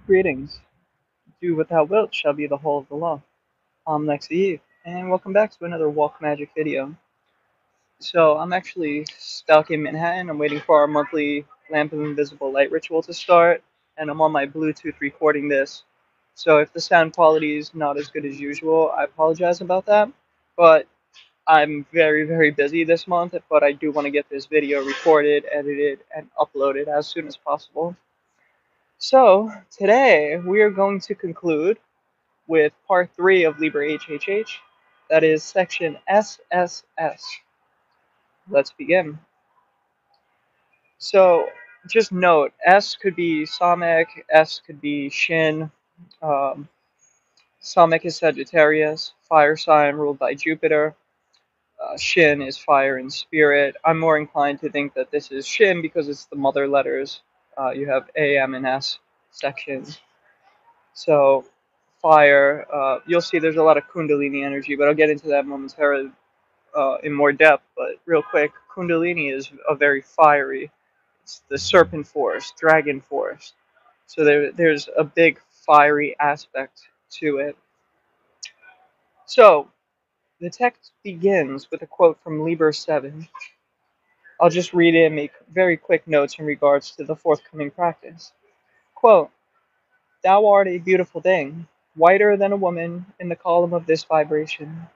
Greetings. Do what thou wilt shall be the whole of the law. I'm Lexi Eve, and welcome back to another Walk Magic video. So, I'm actually stuck in Manhattan. I'm waiting for our monthly Lamp of Invisible Light ritual to start, and I'm on my Bluetooth recording this. So, if the sound quality is not as good as usual, I apologize about that. But I'm very, very busy this month, but I do want to get this video recorded, edited, and uploaded as soon as possible. So, today we are going to conclude with part 3 of Liber HHH, that is section SSS. Let's begin. So, just note, S could be Samek, S could be Shin. Um, Samek is Sagittarius, fire sign ruled by Jupiter. Shin is fire and spirit. I'm more inclined to think that this is Shin because it's the mother letters. You have A, M, and S sections. So, fire, you'll see there's a lot of Kundalini energy, but I'll get into that momentarily in more depth. But real quick, Kundalini is a very fiery. It's the serpent force, dragon force. So there's a big fiery aspect to it. So the text begins with a quote from Liber 7. I'll just read it and make very quick notes in regards to the forthcoming practice. Quote, "Thou art a beautiful thing, whiter than a woman in the column of this vibration.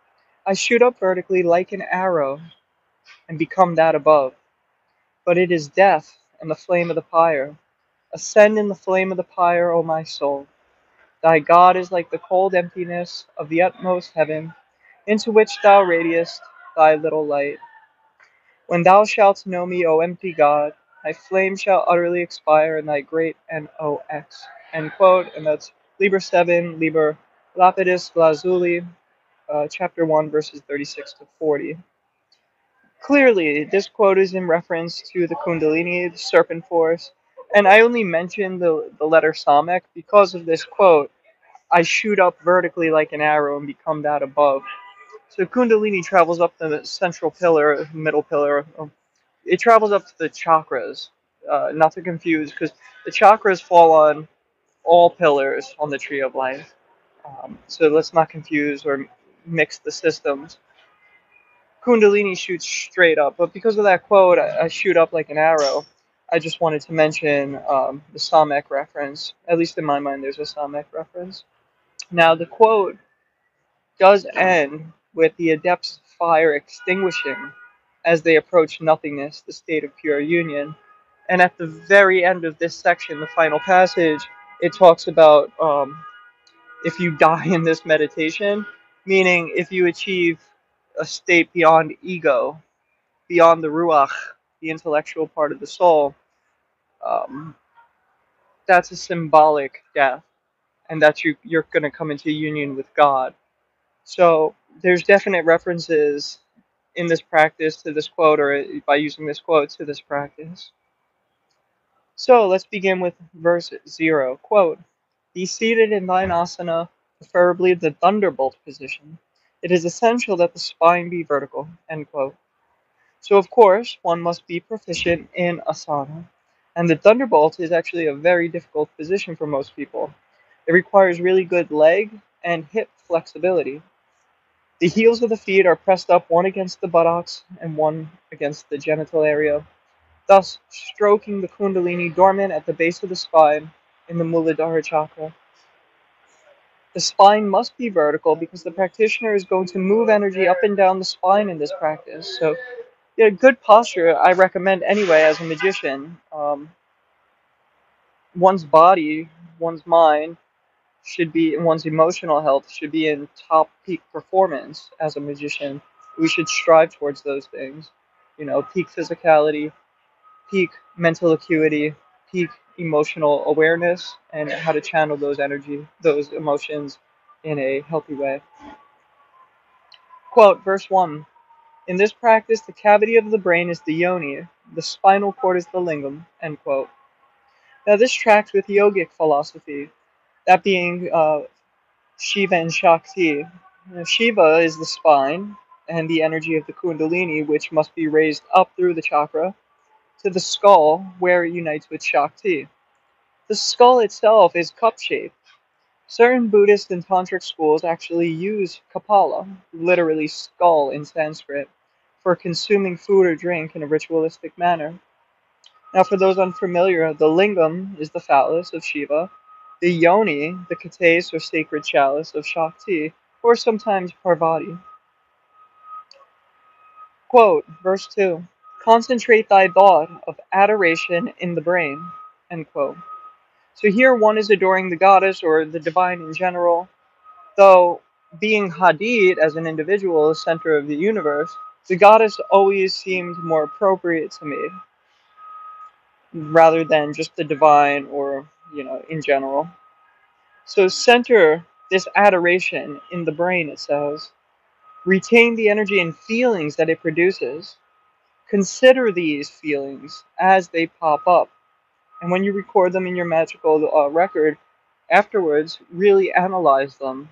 I shoot up vertically like an arrow and become that above. But it is death and the flame of the pyre. Ascend in the flame of the pyre, O my soul. Thy God is like the cold emptiness of the utmost heaven, into which thou radiest thy little light. When thou shalt know me, O empty God, thy flame shall utterly expire in thy great NOx." End quote. And that's Liber 7, Liber Lapidus Lazuli, chapter 1, verses 36 to 40. Clearly, this quote is in reference to the Kundalini, the serpent force, and I only mentioned the letter Samek because of this quote. I shoot up vertically like an arrow and become that above. So Kundalini travels up the central pillar, middle pillar. It travels up to the chakras, not to confuse, because the chakras fall on all pillars on the tree of life. So let's not confuse or mix the systems. Kundalini shoots straight up, but because of that quote, I shoot up like an arrow. I just wanted to mention the Samek reference. At least in my mind, there's a Samek reference. Now, the quote does end with the adept's fire extinguishing as they approach nothingness, the state of pure union. And at the very end of this section, the final passage, it talks about if you die in this meditation, meaning if you achieve a state beyond ego, beyond the ruach, the intellectual part of the soul, um, that's a symbolic death, and that you're going to come into union with God. So there's definite references in this practice to this quote, or by using this quote to this practice. So let's begin with verse 0. Quote, "Be seated in thine asana, preferably the thunderbolt position. It is essential that the spine be vertical." End quote. So of course, one must be proficient in asana. And the thunderbolt is actually a very difficult position for most people. It requires really good leg and hip flexibility. The heels of the feet are pressed up one against the buttocks and one against the genital area, thus stroking the Kundalini dormant at the base of the spine in the Muladhara chakra. The spine must be vertical because the practitioner is going to move energy up and down the spine in this practice. So, yeah, good posture I recommend anyway as a magician. One's body, one's mind should be, and one's emotional health should be in top peak performance as a magician. We should strive towards those things. You know, peak physicality, peak mental acuity, peak emotional awareness, and how to channel those emotions in a healthy way. Quote, verse 1. "In this practice, the cavity of the brain is the yoni, the spinal cord is the lingam." End quote. Now this tracks with yogic philosophy, that being Shiva and Shakti. Shiva is the spine and the energy of the Kundalini, which must be raised up through the chakra to the skull, where it unites with Shakti. The skull itself is cup-shaped. Certain Buddhist and Tantric schools actually use kapala, literally skull in Sanskrit, for consuming food or drink in a ritualistic manner. Now, for those unfamiliar, the lingam is the phallus of Shiva, the yoni, the kates or sacred chalice of Shakti, or sometimes Parvati. Quote, verse 2, concentrate thy thought of adoration in the brain, end quote. So here one is adoring the goddess or the divine in general, though being Hadid as an individual, center of the universe, the goddess always seemed more appropriate to me, rather than just the divine or, in general. So center this adoration in the brain, it says. Retain the energy and feelings that it produces. Consider these feelings as they pop up. And when you record them in your magical record, afterwards, really analyze them.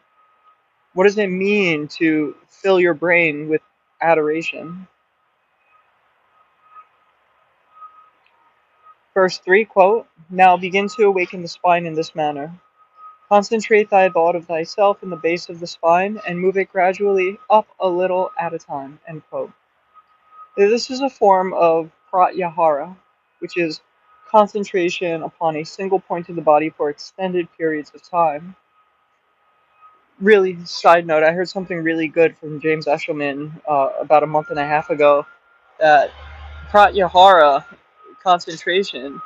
What does it mean to fill your brain with adoration? Verse 3, quote, now begin to awaken the spine in this manner. Concentrate thy thought of thyself in the base of the spine and move it gradually up a little at a time, end quote. This is a form of pratyahara, which is concentration upon a single point of the body for extended periods of time. Really, side note, I heard something really good from James Eshelman about a month and a half ago, that pratyahara, concentration,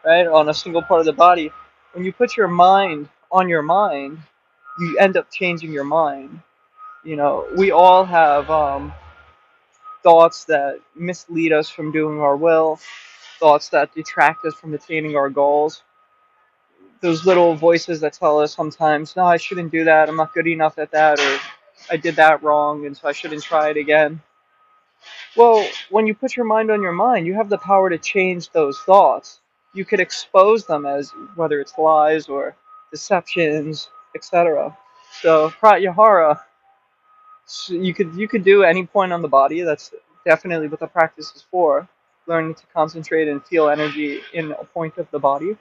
right, on a single part of the body, when you put your mind on your mind, you end up changing your mind. We all have thoughts that mislead us from doing our will, thoughts that detract us from attaining our goals. Those little voices that tell us sometimes, no, I shouldn't do that, I'm not good enough at that, or I did that wrong, and so I shouldn't try it again. Well, when you put your mind on your mind, you have the power to change those thoughts. You could expose them as whether it's lies or deceptions, etc. So pratyahara, you could do any point on the body. That's definitely what the practice is for. Learning to concentrate and feel energy in a point of the body.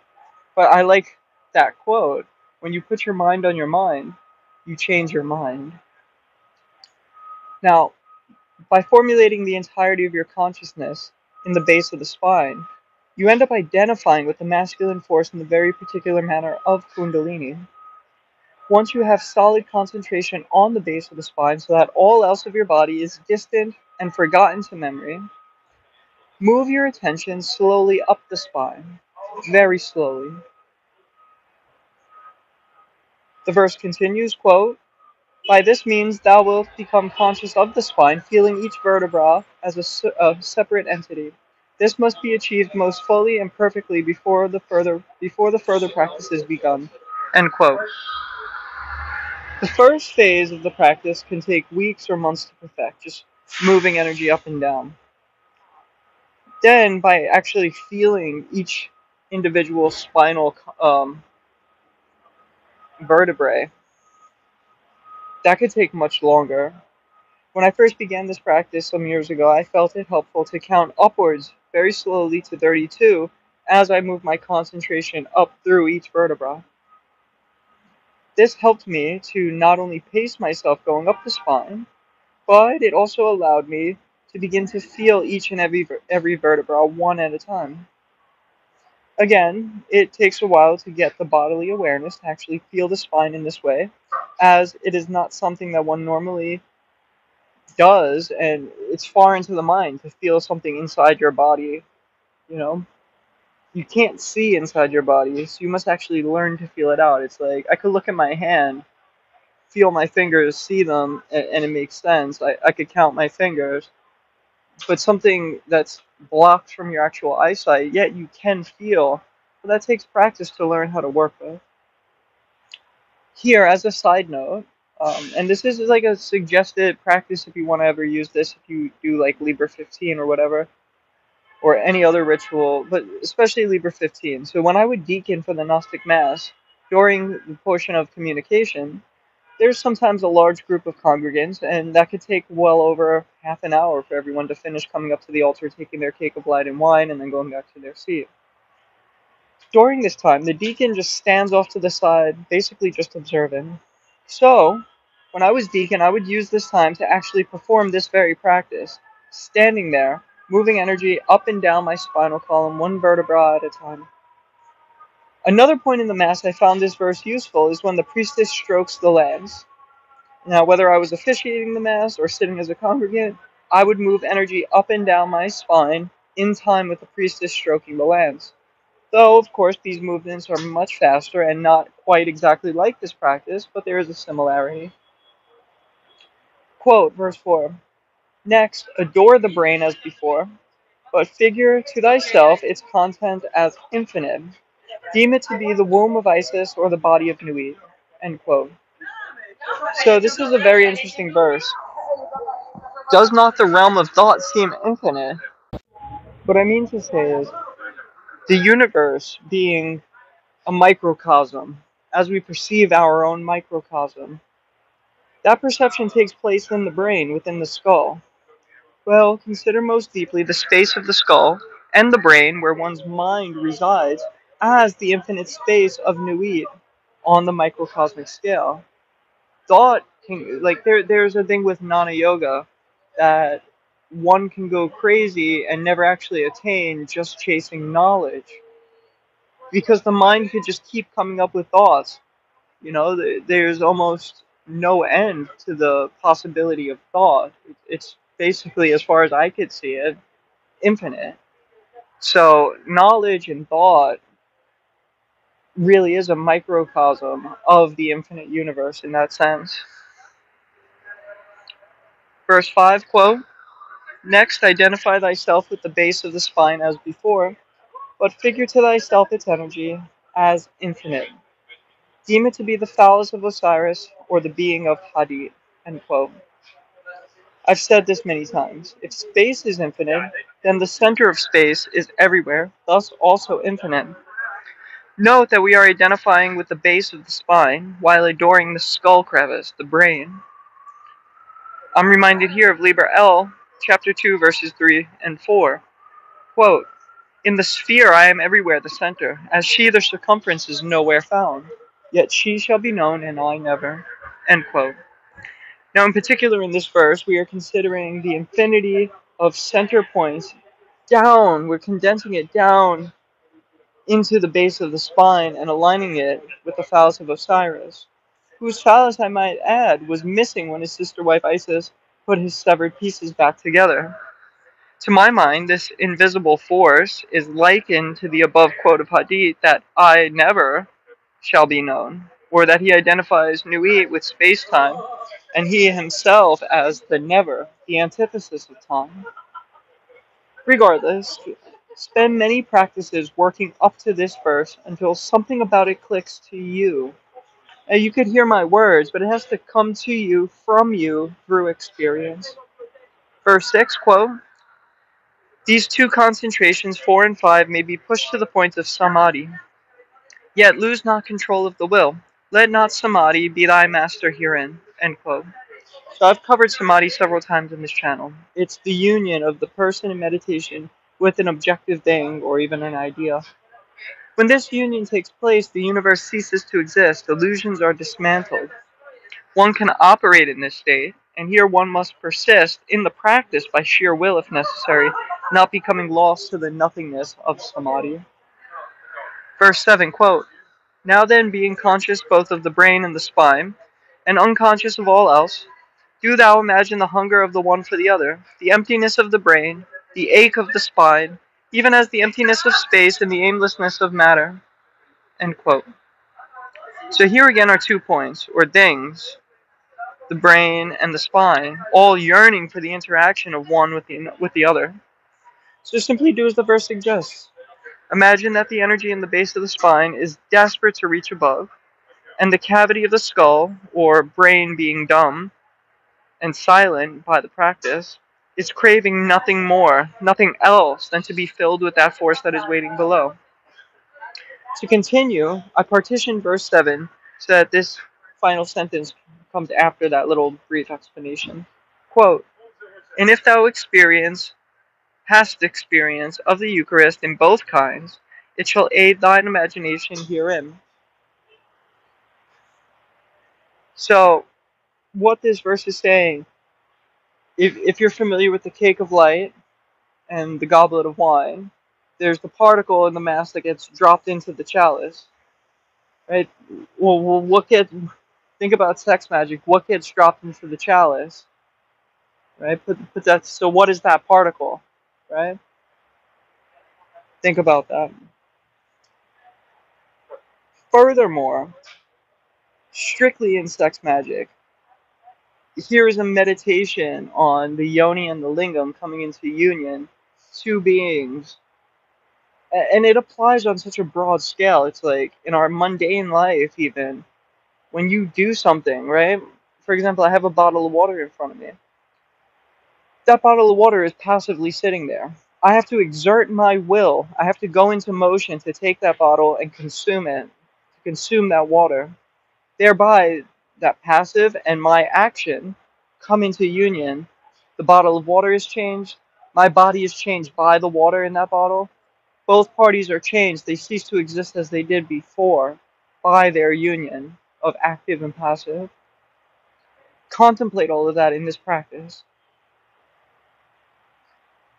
But I like that quote. When you put your mind on your mind, you change your mind. Now, by formulating the entirety of your consciousness in the base of the spine, you end up identifying with the masculine force in the very particular manner of Kundalini. Once you have solid concentration on the base of the spine so that all else of your body is distant and forgotten to memory, move your attention slowly up the spine, very slowly. The verse continues, quote, by this means thou wilt become conscious of the spine, feeling each vertebra as a separate entity. This must be achieved most fully and perfectly before the further practice is begun. End quote. The first phase of the practice can take weeks or months to perfect, just moving energy up and down. Then, by actually feeling each individual spinal vertebrae, that could take much longer. When I first began this practice some years ago, I felt it helpful to count upwards very slowly to 32 as I moved my concentration up through each vertebra. This helped me to not only pace myself going up the spine, but it also allowed me to begin to feel each and every vertebra one at a time. Again, it takes a while to get the bodily awareness to actually feel the spine in this way, as it is not something that one normally does, and it's far into the mind to feel something inside your body. You can't see inside your body, so you must actually learn to feel it out. It's like I could look at my hand, feel my fingers, see them, and it makes sense. I could count my fingers, but something that's blocked from your actual eyesight, yet you can feel, well, that takes practice to learn how to work with. Here, as a side note, and this is like a suggested practice if you want to ever use this, if you do like Liber 15 or whatever, or any other ritual, but especially Liber 15. So when I would deacon for the Gnostic Mass, during the portion of communication, there's sometimes a large group of congregants, and that could take well over half an hour for everyone to finish coming up to the altar, taking their cake of light and wine, and then going back to their seat. During this time, the deacon just stands off to the side, basically just observing. So, when I was deacon, I would use this time to actually perform this very practice, standing there, moving energy up and down my spinal column, one vertebra at a time. Another point in the Mass I found this verse useful is when the priestess strokes the lambs. Now, whether I was officiating the Mass or sitting as a congregant, I would move energy up and down my spine in time with the priestess stroking the lambs. Though, of course, these movements are much faster and not quite exactly like this practice, but there is a similarity. Quote, verse 4. Next, adore the brain as before, but figure to thyself its content as infinite. Deem it to be the womb of Isis or the body of Nuit. End quote. So this is a very interesting verse. Does not the realm of thought seem infinite? What I mean to say is, the universe being a microcosm, as we perceive our own microcosm, that perception takes place in the brain, within the skull. Well, consider most deeply the space of the skull and the brain where one's mind resides as the infinite space of Nuit on the microcosmic scale. Thought can, like there's a thing with Jnana Yoga that one can go crazy and never actually attain just chasing knowledge because the mind could just keep coming up with thoughts. You know, there's almost no end to the possibility of thought. It's basically, as far as I could see it, infinite. So knowledge and thought really is a microcosm of the infinite universe in that sense. Verse 5, quote, Next identify thyself with the base of the spine as before, but figure to thyself its energy as infinite. Deem it to be the phallus of Osiris or the being of Hadit. End quote. I've said this many times. If space is infinite, then the center of space is everywhere, thus also infinite. Note that we are identifying with the base of the spine while adoring the skull crevice, the brain. I'm reminded here of Liber L, chapter 2, verses 3 and 4. Quote, In the sphere I am everywhere the center, as she the circumference is nowhere found, yet she shall be known and I never. End quote. Now in particular in this verse, we are considering the infinity of center points down. We're condensing it down into the base of the spine and aligning it with the phallus of Osiris, whose phallus, I might add, was missing when his sister wife Isis put his severed pieces back together. To my mind, this invisible force is likened to the above quote of Hadith that I never shall be known, or that he identifies Nuit with space-time, and he himself as the never, the antithesis of time. Regardless, spend many practices working up to this verse until something about it clicks to you. Now, you could hear my words, but it has to come to you, from you, through experience. Verse 6, quote, These two concentrations, 4 and 5, may be pushed to the point of samadhi. Yet lose not control of the will. Let not samadhi be thy master herein. End quote. So I've covered samadhi several times in this channel. It's the union of the person in meditation with an objective thing or even an idea. When this union takes place, the universe ceases to exist. Illusions are dismantled. One can operate in this state, and here one must persist in the practice by sheer will if necessary, not becoming lost to the nothingness of samadhi. Verse 7, quote, Now then, being conscious both of the brain and the spine, and unconscious of all else, do thou imagine the hunger of the one for the other, the emptiness of the brain, the ache of the spine, even as the emptiness of space and the aimlessness of matter. End quote. So here again are 2 points, or things, the brain and the spine, all yearning for the interaction of one with the other. So simply do as the verse suggests. Imagine that the energy in the base of the spine is desperate to reach above, and the cavity of the skull, or brain being dumb and silent by the practice, is craving nothing more, nothing else than to be filled with that force that is waiting below. To continue, I partitioned verse 7 so that this final sentence comes after that little brief explanation. Quote, And if thou hast experience of the Eucharist in both kinds, it shall aid thine imagination herein. So, what this verse is saying, if you're familiar with the cake of light and the goblet of wine, there's the particle in the mass that gets dropped into the chalice, right? Well, think about sex magic. What gets dropped into the chalice, right? But that's, so what is that particle, right? Think about that. Furthermore, strictly in sex magic, here is a meditation on the yoni and the lingam coming into union, two beings. And it applies on such a broad scale. It's like in our mundane life, even when you do something, right? For example, I have a bottle of water in front of me. That bottle of water is passively sitting there. I have to exert my will. I have to go into motion to take that bottle and consume it, to consume that water. Thereby, that passive and my action come into union. The bottle of water is changed. My body is changed by the water in that bottle. Both parties are changed. They cease to exist as they did before by their union of active and passive. Contemplate all of that in this practice.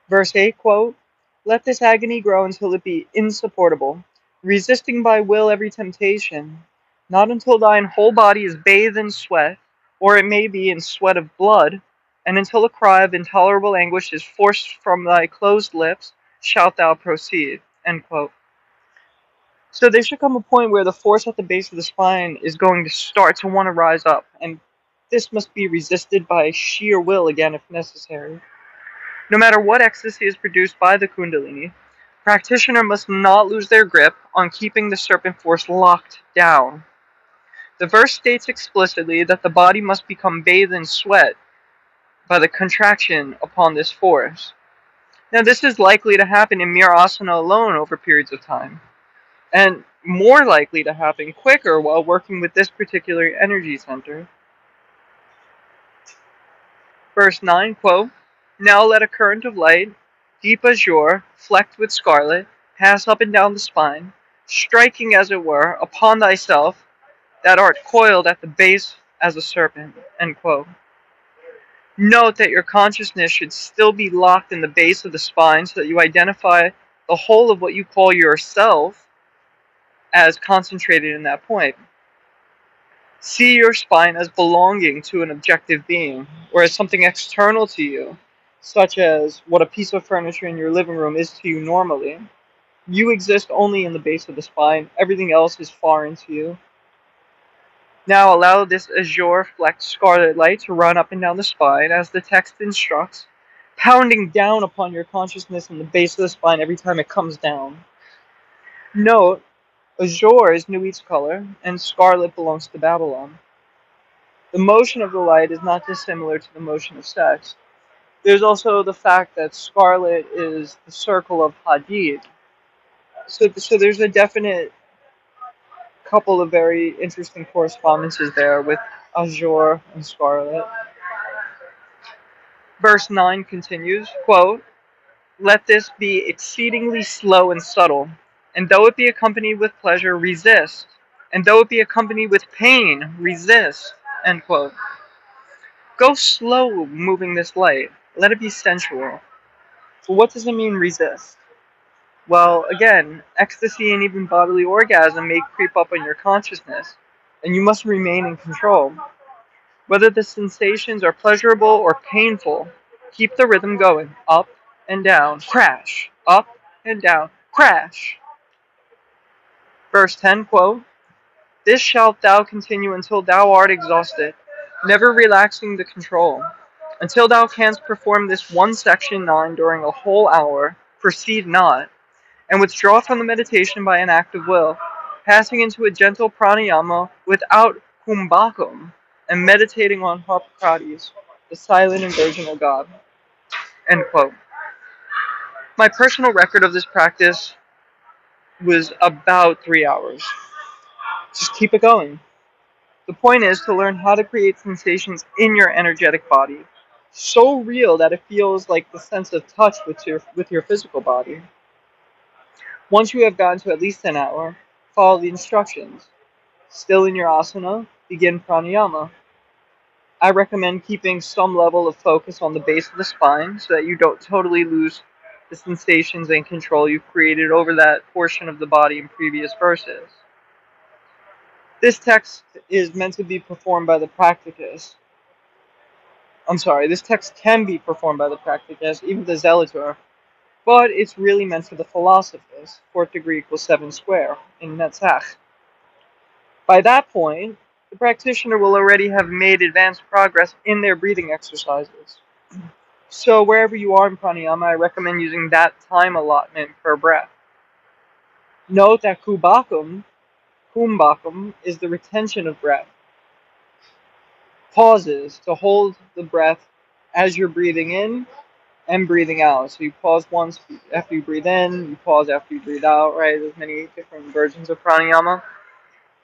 Verse 8, quote, "Let this agony grow until it be insupportable, resisting by will every temptation, not until thine whole body is bathed in sweat, or it may be in sweat of blood, and until a cry of intolerable anguish is forced from thy closed lips, shalt thou proceed." End quote. So there should come a point where the force at the base of the spine is going to start to want to rise up, and this must be resisted by sheer will again if necessary. No matter what ecstasy is produced by the Kundalini, practitioner must not lose their grip on keeping the serpent force locked down. The verse states explicitly that the body must become bathed in sweat by the contraction upon this force. Now, this is likely to happen in mere asana alone over periods of time, and more likely to happen quicker while working with this particular energy center. Verse 9, quote, "Now let a current of light, deep azure, flecked with scarlet, pass up and down the spine, striking, as it were, upon thyself that art coiled at the base as a serpent." End quote. Note that your consciousness should still be locked in the base of the spine so that you identify the whole of what you call yourself as concentrated in that point. See your spine as belonging to an objective being, or as something external to you, such as what a piece of furniture in your living room is to you normally. You exist only in the base of the spine. Everything else is foreign to you. Now allow this azure flecked scarlet light to run up and down the spine as the text instructs, pounding down upon your consciousness in the base of the spine every time it comes down. Note, azure is Nuit's color, and scarlet belongs to Babylon. The motion of the light is not dissimilar to the motion of sex. There's also the fact that scarlet is the circle of Hadid. So there's a definite couple of very interesting correspondences there with azure and scarlet. Verse 9 continues, quote, "Let this be exceedingly slow and subtle, and though it be accompanied with pleasure, resist, and though it be accompanied with pain, resist." End quote. Go slow moving this light. Let it be sensual. But what does it mean, resist? Well, again, ecstasy and even bodily orgasm may creep up on your consciousness, and you must remain in control. Whether the sensations are pleasurable or painful, keep the rhythm going. Up and down, crash. Up and down, crash. Verse 10, quote, "This shalt thou continue until thou art exhausted, never relaxing the control. Until thou canst perform this one section 9 during a whole hour, proceed not, and withdraw from the meditation by an act of will, passing into a gentle pranayama without kumbhakum, and meditating on Harpocrates, the silent and virginal god." End quote. My personal record of this practice was about 3 hours. Just keep it going. The point is to learn how to create sensations in your energetic body, so real that it feels like the sense of touch with your physical body. Once you have gotten to at least an hour, follow the instructions. Still in your asana, begin pranayama. I recommend keeping some level of focus on the base of the spine so that you don't totally lose the sensations and control you've created over that portion of the body in previous verses. This text is meant to be performed by the practicus. This text can be performed by the practicus, even the zelator, but it's really meant for the philosophers. Fourth degree equals 7 square in Netzach. By that point, the practitioner will already have made advanced progress in their breathing exercises. So wherever you are in pranayama, I recommend using that time allotment per breath. Note that kumbhakum is the retention of breath. Pauses to hold the breath as you're breathing in and breathing out. So you pause once after you breathe in, you pause after you breathe out, right? There's many different versions of pranayama.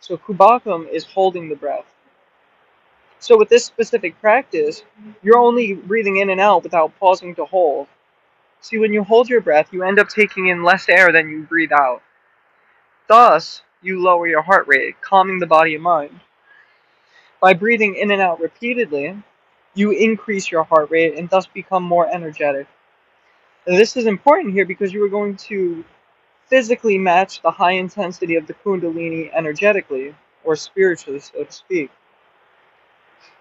So kumbhakum is holding the breath. So with this specific practice, you're only breathing in and out without pausing to hold. See, when you hold your breath, you end up taking in less air than you breathe out. Thus, you lower your heart rate, calming the body and mind. By breathing in and out repeatedly, you increase your heart rate and thus become more energetic. And this is important here because you are going to physically match the high intensity of the Kundalini energetically, or spiritually, so to speak.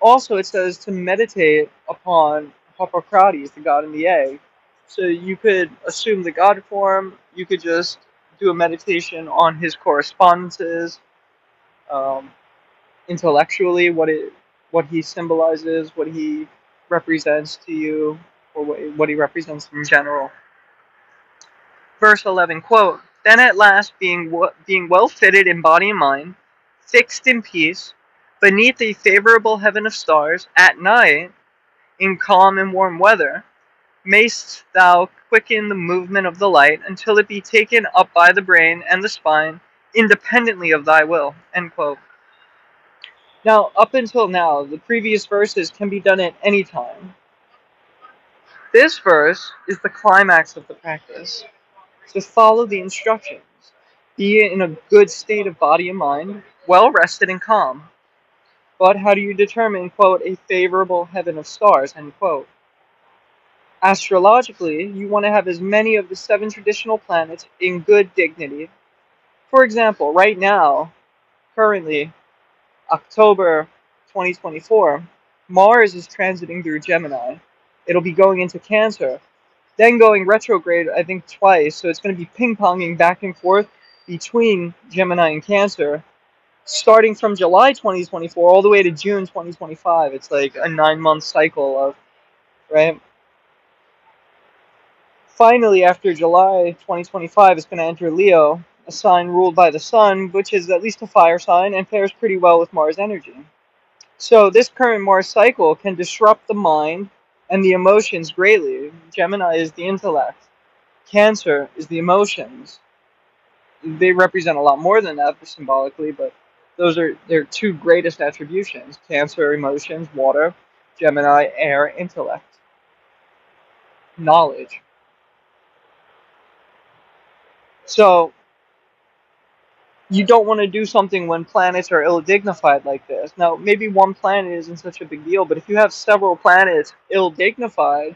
Also, it says to meditate upon Hippocrates, the god in the egg. So you could assume the god form, you could just do a meditation on his correspondences, intellectually, what he symbolizes, what he represents to you, or what he represents in general. Verse 11, quote, "Then at last, being well fitted in body and mind, fixed in peace, beneath a favorable heaven of stars, at night, in calm and warm weather, mayst thou quicken the movement of the light until it be taken up by the brain and the spine, independently of thy will." End quote. Now, up until now, the previous verses can be done at any time. This verse is the climax of the practice. So follow the instructions. Be in a good state of body and mind, well rested and calm. But how do you determine, quote, a favorable heaven of stars, end quote? Astrologically, you want to have as many of the 7 traditional planets in good dignity. For example, right now, currently, October 2024, Mars is transiting through Gemini. It'll be going into Cancer, then going retrograde, I think, twice. So it's going to be ping-ponging back and forth between Gemini and Cancer, starting from July 2024 all the way to June 2025. It's like a 9-month cycle of, right? Finally, after July 2025, it's going to enter Leo, a sign ruled by the sun, which is at least a fire sign and pairs pretty well with Mars energy. So this current Mars cycle can disrupt the mind and the emotions greatly. Gemini is the intellect. Cancer is the emotions. They represent a lot more than that symbolically, but those are their 2 greatest attributions. Cancer, emotions, water. Gemini, air, intellect. Knowledge. So, you don't want to do something when planets are ill-dignified like this. Now, maybe one planet isn't such a big deal, but if you have several planets ill-dignified,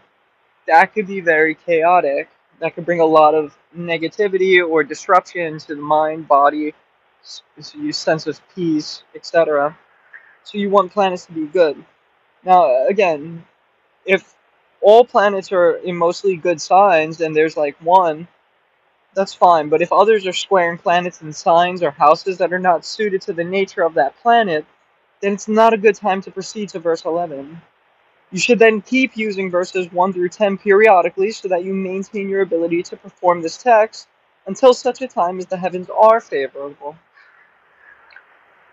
that could be very chaotic. That could bring a lot of negativity or disruption to the mind, body, sense of peace, etc. So you want planets to be good. Now, again, if all planets are in mostly good signs and there's like one, that's fine. But if others are squaring planets in signs or houses that are not suited to the nature of that planet, then it's not a good time to proceed to verse 11. You should then keep using verses 1 through 10 periodically so that you maintain your ability to perform this text until such a time as the heavens are favorable.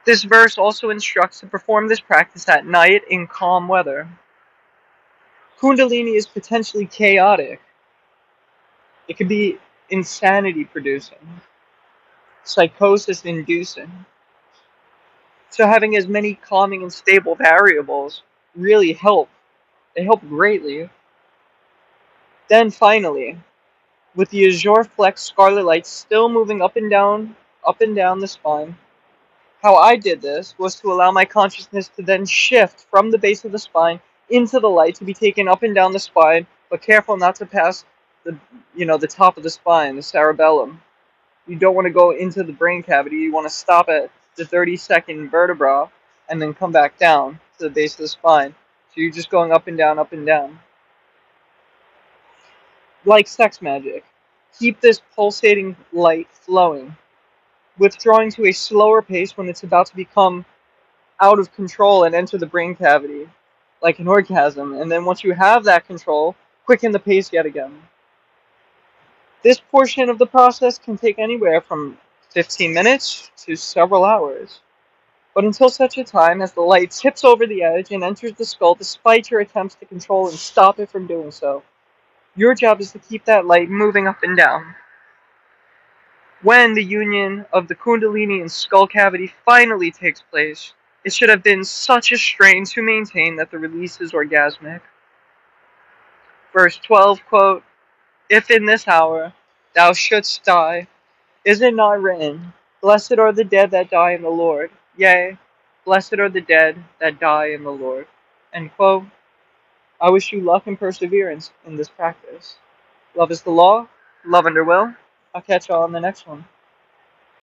This verse also instructs to perform this practice at night in calm weather. Kundalini is potentially chaotic. It could be insanity-producing, psychosis-inducing. So having as many calming and stable variables really help. They help greatly. Then finally, with the azure flecked scarlet light still moving up and down the spine. How I did this was to allow my consciousness to then shift from the base of the spine into the light to be taken up and down the spine, but careful not to pass the the top of the spine, the cerebellum. You don't want to go into the brain cavity. You want to stop at the 32nd vertebra and then come back down to the base of the spine. So you're just going up and down, up and down. Like sex magic. Keep this pulsating light flowing, withdrawing to a slower pace when it's about to become out of control and enter the brain cavity, like an orgasm. And then once you have that control, quicken the pace yet again. This portion of the process can take anywhere from 15 minutes to several hours, but until such a time as the light tips over the edge and enters the skull despite your attempts to control and stop it from doing so. Your job is to keep that light moving up and down. When the union of the Kundalini and skull cavity finally takes place, it should have been such a strain to maintain that the release is orgasmic. Verse 12, quote, "If in this hour thou shouldst die, is it not written, Blessed are the dead that die in the Lord? Yea, blessed are the dead that die in the Lord." End quote. I wish you luck and perseverance in this practice. Love is the law, love under will. I'll catch y'all on the next one.